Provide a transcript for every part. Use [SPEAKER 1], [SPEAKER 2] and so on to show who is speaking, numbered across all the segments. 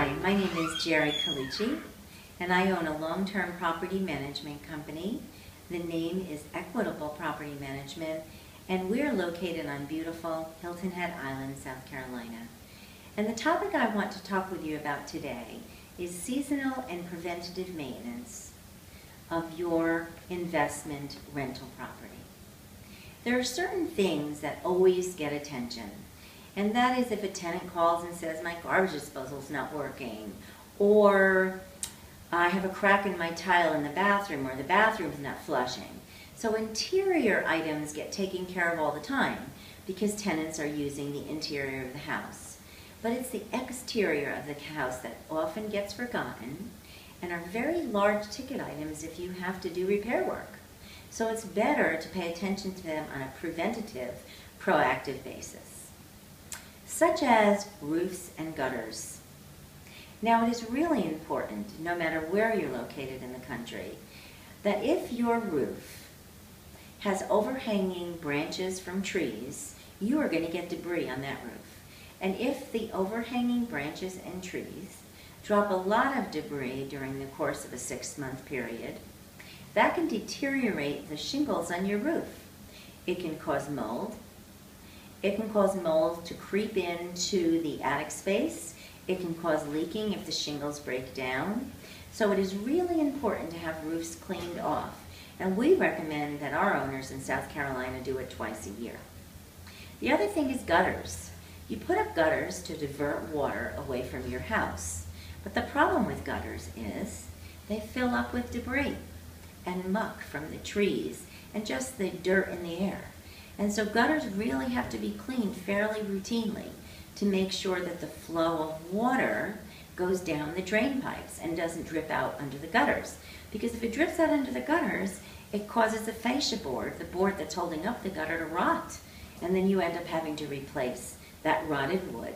[SPEAKER 1] Hi, my name is Jerry Calici, and I own a long-term property management company. The name is Equitable Property Management, and we're located on beautiful Hilton Head Island, South Carolina. And the topic I want to talk with you about today is seasonal and preventative maintenance of your investment rental property. There are certain things that always get attention. And that is if a tenant calls and says, my garbage disposal is not working, or I have a crack in my tile in the bathroom, or the bathroom is not flushing. So interior items get taken care of all the time because tenants are using the interior of the house. But it's the exterior of the house that often gets forgotten and are very large ticket items if you have to do repair work. So it's better to pay attention to them on a preventative, proactive basis, such as roofs and gutters. Now, it is really important, no matter where you're located in the country, that if your roof has overhanging branches from trees, you are going to get debris on that roof. And if the overhanging branches and trees drop a lot of debris during the course of a 6-month period, that can deteriorate the shingles on your roof. It can cause mold. It can cause mold to creep into the attic space. It can cause leaking if the shingles break down. So it is really important to have roofs cleaned off. And we recommend that our owners in South Carolina do it twice a year. The other thing is gutters. You put up gutters to divert water away from your house. But the problem with gutters is they fill up with debris and muck from the trees and just the dirt in the air. And so gutters really have to be cleaned fairly routinely to make sure that the flow of water goes down the drain pipes and doesn't drip out under the gutters. Because if it drips out under the gutters, it causes the fascia board, the board that's holding up the gutter, to rot. And then you end up having to replace that rotted wood.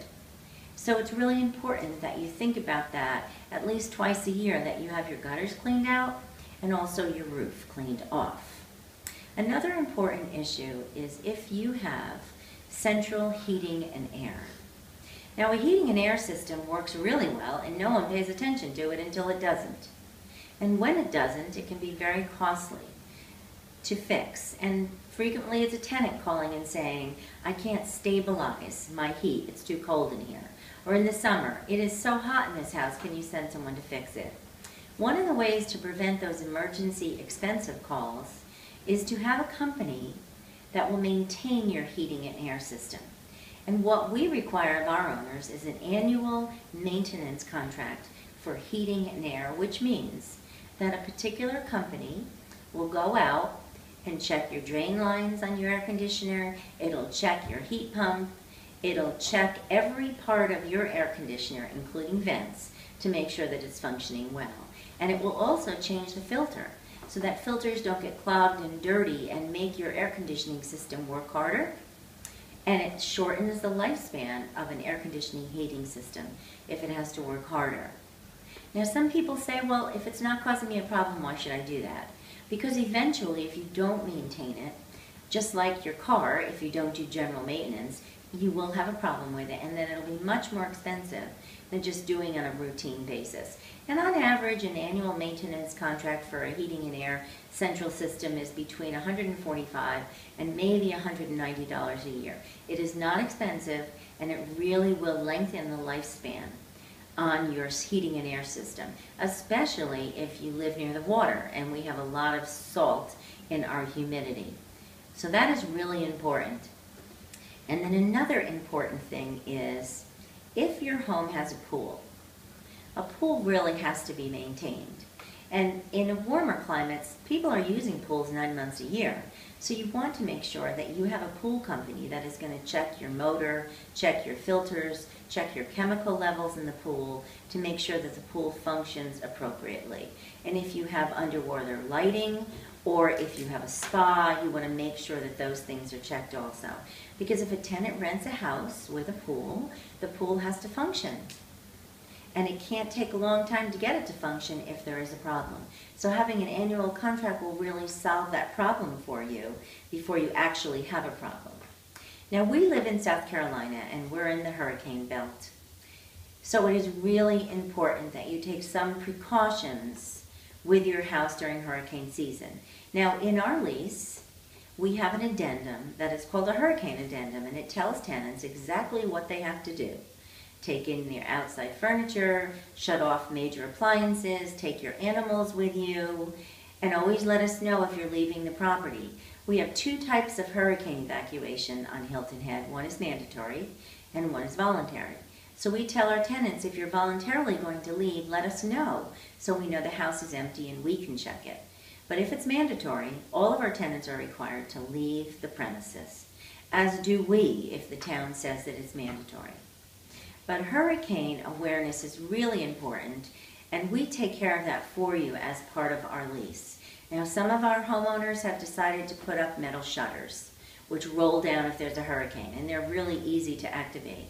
[SPEAKER 1] So it's really important that you think about that at least twice a year, that you have your gutters cleaned out and also your roof cleaned off. Another important issue is if you have central heating and air. Now, a heating and air system works really well and no one pays attention to it until it doesn't. And when it doesn't, it can be very costly to fix. And frequently it's a tenant calling and saying, I can't stabilize my heat, it's too cold in here. Or in the summer, it is so hot in this house, can you send someone to fix it? One of the ways to prevent those emergency expensive calls is to have a company that will maintain your heating and air system. And what we require of our owners is an annual maintenance contract for heating and air, which means that a particular company will go out and check your drain lines on your air conditioner, it'll check your heat pump, it'll check every part of your air conditioner, including vents, to make sure that it's functioning well. And it will also change the filter, so that filters don't get clogged and dirty and make your air conditioning system work harder. And it shortens the lifespan of an air conditioning heating system if it has to work harder. Now, some people say, well, if it's not causing me a problem, why should I do that? Because eventually, if you don't maintain it, just like your car, if you don't do general maintenance, you will have a problem with it, and then it'll be much more expensive than just doing on a routine basis. And on average, an annual maintenance contract for a heating and air central system is between $145 and maybe $190 a year. It is not expensive, and it really will lengthen the lifespan on your heating and air system, especially if you live near the water and we have a lot of salt in our humidity. So that is really important. And then another important thing is if your home has a pool really has to be maintained. And in warmer climates, people are using pools 9 months a year. So you want to make sure that you have a pool company that is going to check your motor, check your filters, check your chemical levels in the pool to make sure that the pool functions appropriately. And if you have underwater lighting or if you have a spa, you want to make sure that those things are checked also. Because if a tenant rents a house with a pool, the pool has to function. And it can't take a long time to get it to function if there is a problem. So having an annual contract will really solve that problem for you before you actually have a problem. Now, we live in South Carolina and we're in the hurricane belt. So it is really important that you take some precautions with your house during hurricane season. Now, in our lease, we have an addendum that is called a hurricane addendum, and it tells tenants exactly what they have to do. Take in their outside furniture, shut off major appliances, take your animals with you, and always let us know if you're leaving the property. We have two types of hurricane evacuation on Hilton Head. One is mandatory and one is voluntary. So we tell our tenants, if you're voluntarily going to leave, let us know so we know the house is empty and we can check it. But if it's mandatory, all of our tenants are required to leave the premises, as do we if the town says that it's mandatory. But hurricane awareness is really important, and we take care of that for you as part of our lease. Now, some of our homeowners have decided to put up metal shutters, which roll down if there's a hurricane, and they're really easy to activate.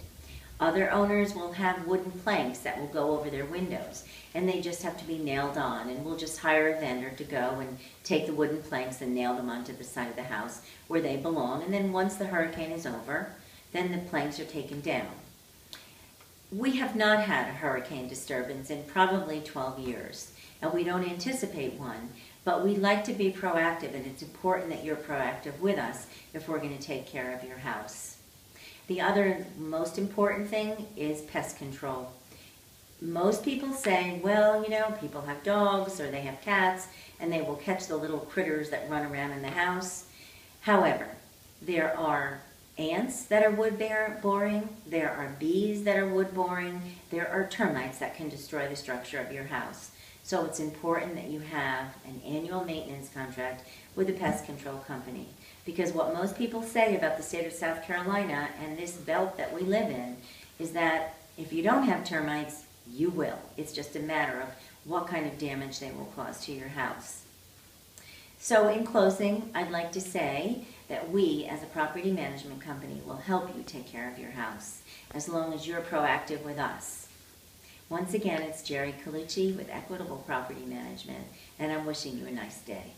[SPEAKER 1] Other owners will have wooden planks that will go over their windows, and they just have to be nailed on, and we'll just hire a vendor to go and take the wooden planks and nail them onto the side of the house where they belong, and then once the hurricane is over, then the planks are taken down. We have not had a hurricane disturbance in probably 12 years, and we don't anticipate one, but we like to be proactive, and it's important that you're proactive with us if we're going to take care of your house. The other most important thing is pest control. Most people say, well, you know, people have dogs or they have cats, and they will catch the little critters that run around in the house. However, there are ants that are wood boring, there are bees that are wood boring, there are termites that can destroy the structure of your house. So it's important that you have an annual maintenance contract with a pest control company. Because what most people say about the state of South Carolina and this belt that we live in is that if you don't have termites, you will. It's just a matter of what kind of damage they will cause to your house. So in closing, I'd like to say that we, as a property management company, will help you take care of your house as long as you're proactive with us. Once again, it's Jerry Colucci with Equitable Property Management, and I'm wishing you a nice day.